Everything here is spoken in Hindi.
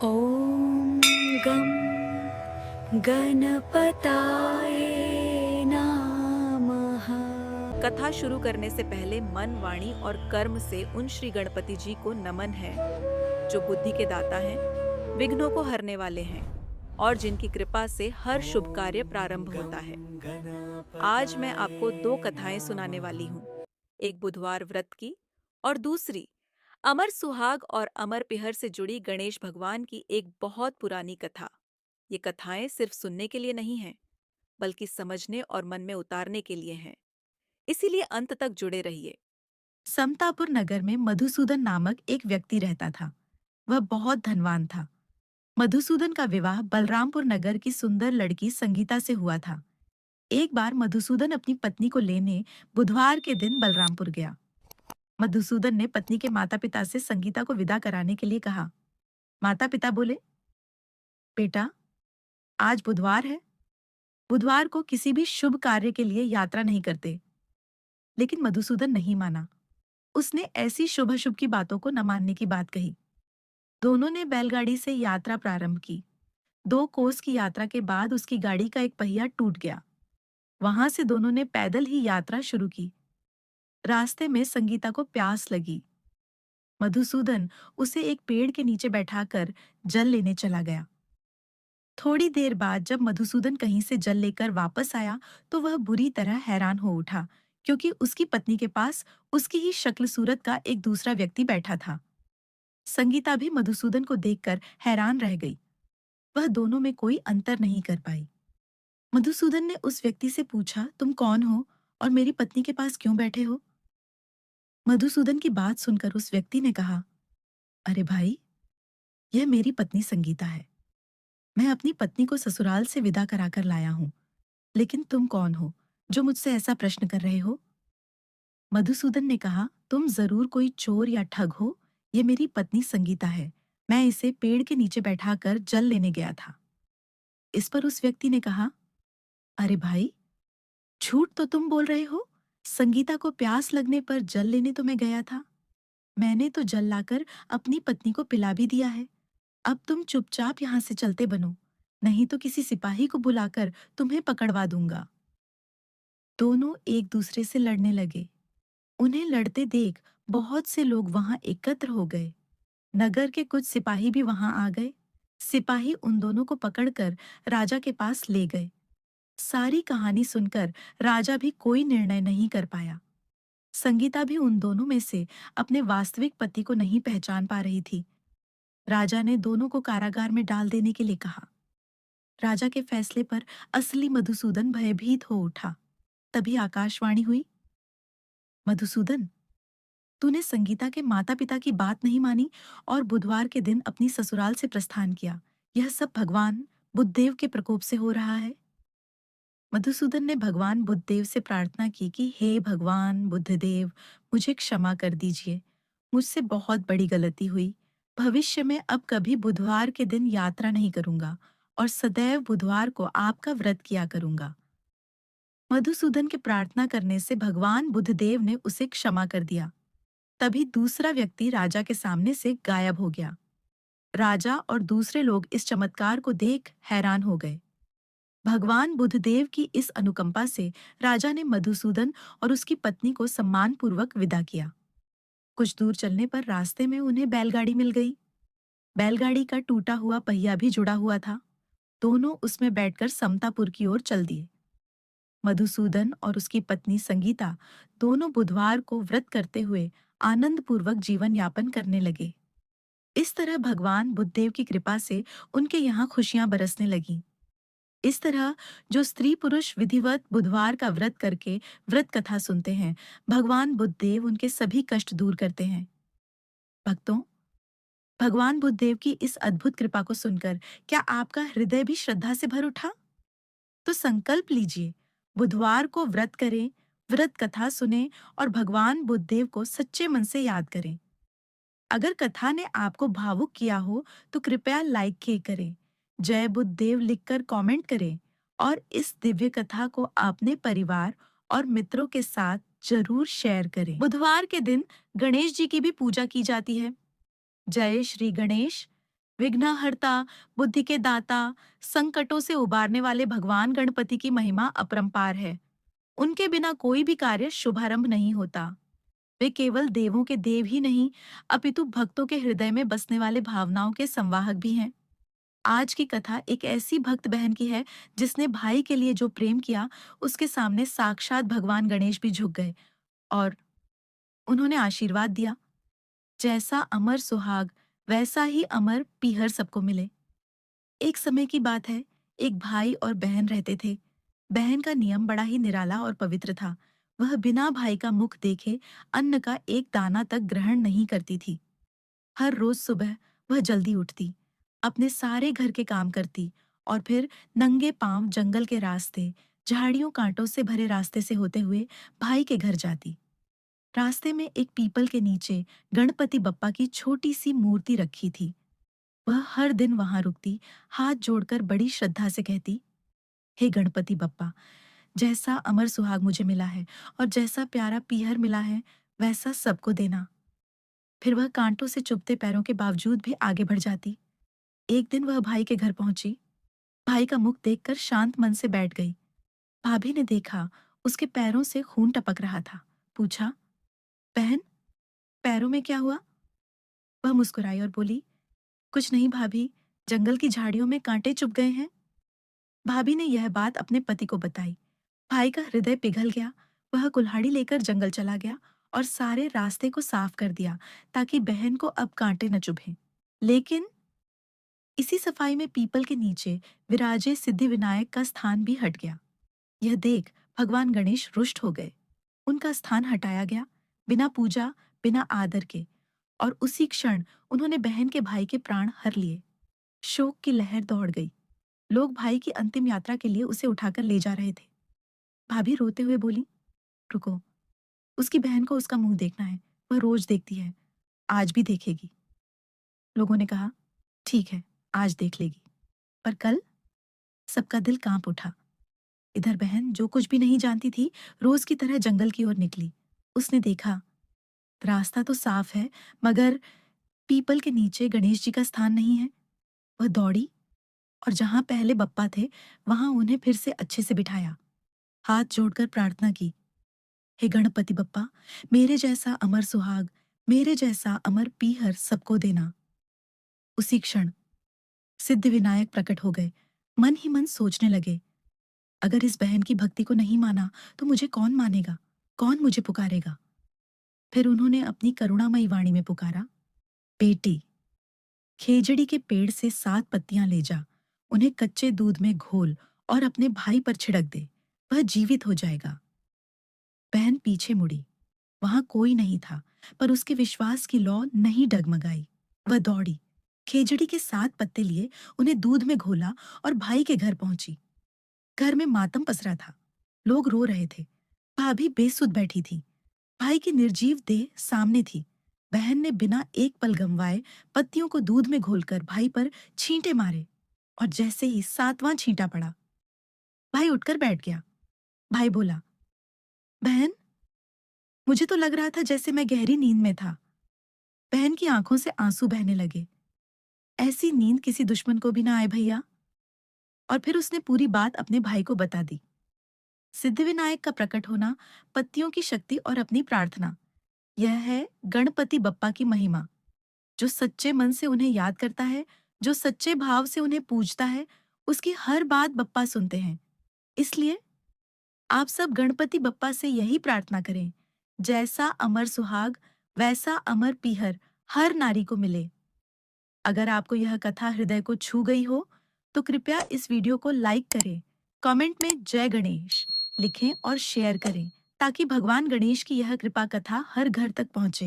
ॐ गं गणपताय नमः। कथा शुरू करने से पहले मन, वाणी और कर्म से उन श्री गणपति जी को नमन है, जो बुद्धि के दाता हैं, विघ्नों को हरने वाले हैं और जिनकी कृपा से हर शुभ कार्य प्रारंभ होता है। आज मैं आपको दो कथाएं सुनाने वाली हूँ, एक बुधवार व्रत की और दूसरी अमर सुहाग और अमर पिहर से जुड़ी गणेश भगवान की एक बहुत पुरानी कथा। ये कथाएं सिर्फ सुनने के लिए नहीं हैं, बल्कि समझने और मन में उतारने के लिए हैं। इसीलिए अंत तक जुड़े रहिए। समतापुर नगर में मधुसूदन नामक एक व्यक्ति रहता था। वह बहुत धनवान था। मधुसूदन का विवाह बलरामपुर नगर की सुंदर लड़की संगीता से हुआ था। एक बार मधुसूदन अपनी पत्नी को लेने बुधवार के दिन बलरामपुर गया। मधुसूदन ने पत्नी के माता-पिता से संगीता को विदा कराने के लिए कहा। माता-पिता बोले, बेटा, आज बुधवार है। बुधवार को किसी भी शुभ कार्य के लिए यात्रा नहीं करते। लेकिन मधुसूदन नहीं माना। उसने ऐसी शुभ-अशुभ की बातों को न मानने की बात कही। दोनों ने बैलगाड़ी से यात्रा प्रारंभ की। 2 कोस की यात्रा के बाद उसकी गाड़ी का एक पहिया टूट गया। वहां से दोनों ने पैदल ही यात्रा शुरू की। रास्ते में संगीता को प्यास लगी। मधुसूदन उसे एक पेड़ के नीचे बैठाकर जल लेने चला गया। थोड़ी देर बाद जब मधुसूदन कहीं से जल लेकर वापस आया तो वह बुरी तरह हैरान हो उठा, क्योंकि उसकी पत्नी के पास उसकी ही शक्ल सूरत का एक दूसरा व्यक्ति बैठा था। संगीता भी मधुसूदन को देखकर हैरान रह गई। वह दोनों में कोई अंतर नहीं कर पाई। मधुसूदन ने उस व्यक्ति से पूछा, तुम कौन हो और मेरी पत्नी के पास क्यों बैठे हो? मधुसूदन की बात सुनकर उस व्यक्ति ने कहा, अरे भाई, यह मेरी पत्नी संगीता है। मैं अपनी पत्नी को ससुराल से विदा कराकर लाया हूँ। लेकिन तुम कौन हो जो मुझसे ऐसा प्रश्न कर रहे हो? मधुसूदन ने कहा, तुम जरूर कोई चोर या ठग हो। ये मेरी पत्नी संगीता है। मैं इसे पेड़ के नीचे बैठाकर जल लेने गया था। इस पर उस व्यक्ति ने कहा, अरे भाई, झूठ तो तुम बोल रहे हो। संगीता को प्यास लगने पर जल लेने तो मैं गया था। मैंने तो जल लाकर अपनी पत्नी को पिला भी दिया है। अब तुम चुपचाप यहाँ से चलते बनो, नहीं तो किसी सिपाही को बुलाकर तुम्हें पकड़वा दूंगा। दोनों एक दूसरे से लड़ने लगे। उन्हें लड़ते देख बहुत से लोग वहां एकत्र हो गए। नगर के कुछ सिपाही भी वहां आ गए। सिपाही उन दोनों को पकड़कर राजा के पास ले गए। सारी कहानी सुनकर राजा भी कोई निर्णय नहीं कर पाया। संगीता भी उन दोनों में से अपने वास्तविक पति को नहीं पहचान पा रही थी। राजा ने दोनों को कारागार में डाल देने के लिए कहा। राजा के फैसले पर असली मधुसूदन भयभीत हो उठा। तभी आकाशवाणी हुई, मधुसूदन, तूने संगीता के माता-पिता की बात नहीं मानी और बुधवार के दिन अपनी ससुराल से प्रस्थान किया। यह सब भगवान बुद्धदेव के प्रकोप से हो रहा है। मधुसूदन ने भगवान बुद्धदेव से प्रार्थना की कि हे भगवान बुद्धदेव, मुझे क्षमा कर दीजिए। मुझसे बहुत बड़ी गलती हुई। भविष्य में अब कभी बुधवार के दिन यात्रा नहीं करूंगा और सदैव बुधवार को आपका व्रत किया करूंगा। मधुसूदन के प्रार्थना करने से भगवान बुद्धदेव ने उसे क्षमा कर दिया। तभी दूसरा व्यक्ति राजा के सामने से गायब हो गया। राजा और दूसरे लोग इस चमत्कार को देख हैरान हो गए। भगवान बुद्धदेव की इस अनुकंपा से राजा ने मधुसूदन और उसकी पत्नी को सम्मानपूर्वक विदा किया। कुछ दूर चलने पर रास्ते में उन्हें बैलगाड़ी मिल गई। बैलगाड़ी का टूटा हुआ पहिया भी जुड़ा हुआ था। दोनों उसमें बैठकर समतापुर की ओर चल दिए। मधुसूदन और उसकी पत्नी संगीता दोनों बुधवार को व्रत करते हुए आनंदपूर्वक जीवन यापन करने लगे। इस तरह भगवान बुद्धदेव की कृपा से उनके यहाँ खुशियां बरसने लगीं। इस तरह जो स्त्री पुरुष विधिवत बुधवार का व्रत करके व्रत कथा सुनते हैं, भगवान बुद्धदेव उनके सभी कष्ट दूर करते हैं। भक्तों, भगवान बुद्धदेव की इस अद्भुत कृपा को सुनकर क्या आपका हृदय भी श्रद्धा से भर उठा? तो संकल्प लीजिए, बुधवार को व्रत करें, व्रत कथा सुनें और भगवान बुद्धदेव को सच्चे मन से याद करें। अगर कथा ने आपको भावुक किया हो तो कृपया लाइक के करें, जय बुद्धदेव लिखकर कमेंट करें और इस दिव्य कथा को अपने परिवार और मित्रों के साथ जरूर शेयर करें। बुधवार के दिन गणेश जी की भी पूजा की जाती है। जय श्री गणेश, विघ्नहर्ता, बुद्धि के दाता, संकटों से उबारने वाले भगवान गणपति की महिमा अपरंपार है। उनके बिना कोई भी कार्य शुभारंभ नहीं होता। वे केवल देवों के देव ही नहीं, अपितु भक्तों के हृदय में बसने वाले भावनाओं के संवाहक भी हैं। आज की कथा एक ऐसी भक्त बहन की है जिसने भाई के लिए जो प्रेम किया, उसके सामने साक्षात भगवान गणेश भी झुक गए और उन्होंने आशीर्वाद दिया। जैसा अमर सुहाग, वैसा ही अमर पीहर सबको मिले। एक समय की बात है, एक भाई और बहन रहते थे। बहन का नियम बड़ा ही निराला और पवित्र था। वह बिना भाई का मुख देखे अन्न का एक दाना तक ग्रहण नहीं करती थी। हर रोज सुबह वह जल्दी उठती, अपने सारे घर के काम करती और फिर नंगे पांव जंगल के रास्ते, झाड़ियों कांटों से भरे रास्ते से होते हुए भाई के घर जाती। रास्ते में एक पीपल के नीचे गणपति बप्पा की छोटी सी मूर्ति रखी थी। वह हर दिन वहां रुकती, हाथ जोड़कर बड़ी श्रद्धा से कहती, हे गणपति बप्पा, जैसा अमर सुहाग मुझे मिला है और जैसा प्यारा पीहर मिला है, वैसा सबको देना। फिर वह कांटों से चुभते पैरों के बावजूद भी आगे बढ़ जाती। एक दिन वह भाई के घर पहुंची। भाई का मुख देखकर शांत मन से बैठ गई। भाभी ने देखा, उसके पैरों से खून टपक रहा था। पूछा, बहन, पैरों में क्या हुआ? वह मुस्कुराई और बोली, कुछ नहीं भाभी, जंगल की झाड़ियों में कांटे चुभ गए हैं। भाभी ने यह बात अपने पति को बताई। भाई का हृदय पिघल गया। वह कुल्हाड़ी लेकर जंगल चला गया और सारे रास्ते को साफ कर दिया ताकि बहन को अब कांटे न चुभें। लेकिन इसी सफाई में पीपल के नीचे विराजे सिद्धि विनायक का स्थान भी हट गया। यह देख भगवान गणेश रुष्ट हो गए। उनका स्थान हटाया गया, बिना पूजा, बिना आदर के, और उसी क्षण उन्होंने बहन के भाई के प्राण हर लिए। शोक की लहर दौड़ गई। लोग भाई की अंतिम यात्रा के लिए उसे उठाकर ले जा रहे थे। भाभी रोते हुए बोली, रुको, उसकी बहन को उसका मुंह देखना है। वह रोज देखती है, आज भी देखेगी। लोगों ने कहा, ठीक है, आज देख लेगी, पर कल? सबका दिल कांप उठा। इधर बहन, जो कुछ भी नहीं जानती थी, रोज की तरह जंगल की ओर निकली। उसने देखा, रास्ता तो साफ है, मगर पीपल के नीचे गणेश जी का स्थान नहीं है। वह दौड़ी और जहां पहले बप्पा थे, वहां उन्हें फिर से अच्छे से बिठाया। हाथ जोड़कर प्रार्थना की, हे गणपति बप्पा, मेरे जैसा अमर सुहाग, मेरे जैसा अमर पीहर सबको देना। उसी क्षण सिद्धि विनायक प्रकट हो गए। मन ही मन सोचने लगे, अगर इस बहन की भक्ति को नहीं माना तो मुझे कौन मानेगा, कौन मुझे पुकारेगा? फिर उन्होंने अपनी करुणामयी वाणी में पुकारा, बेटी, खेजड़ी के पेड़ से 7 पत्तियां ले जा, उन्हें कच्चे दूध में घोल और अपने भाई पर छिड़क दे, वह जीवित हो जाएगा। बहन पीछे मुड़ी। वहां कोई नहीं था, पर उसके विश्वास की लौ नहीं डगमगाई। वह दौड़ी, खेजड़ी के 7 पत्ते लिए, उन्हें दूध में घोला और भाई के घर पहुंची। घर में मातम पसरा था। लोग रो रहे थे। भाभी बेसुध बैठी थी। भाई की निर्जीव देह सामने थी। बहन ने बिना एक पल गंवाए पत्तियों को दूध में घोलकर भाई पर छींटे मारे, और जैसे ही 7वां छींटा पड़ा, भाई उठकर बैठ गया। भाई बोला, बहन, मुझे तो लग रहा था जैसे मैं गहरी नींद में था। बहन की आंखों से आंसू बहने लगे। ऐसी नींद किसी दुश्मन को भी ना आए भैया। और फिर उसने पूरी बात अपने भाई को बता दी। सिद्धिविनायक का प्रकट होना, पत्तियों की शक्ति और अपनी प्रार्थना, यह है गणपति बप्पा की महिमा। जो सच्चे मन से उन्हें याद करता है, जो सच्चे भाव से उन्हें पूजता है, उसकी हर बात बप्पा सुनते हैं। इसलिए आप सब गणपति बप्पा से यही प्रार्थना करें, जैसा अमर सुहाग, वैसा अमर पीहर हर नारी को मिले। अगर आपको यह कथा हृदय को छू गई हो, तो कृपया इस वीडियो को लाइक करें, कमेंट में जय गणेश लिखें और शेयर करें, ताकि भगवान गणेश की यह कृपा कथा हर घर तक पहुंचे।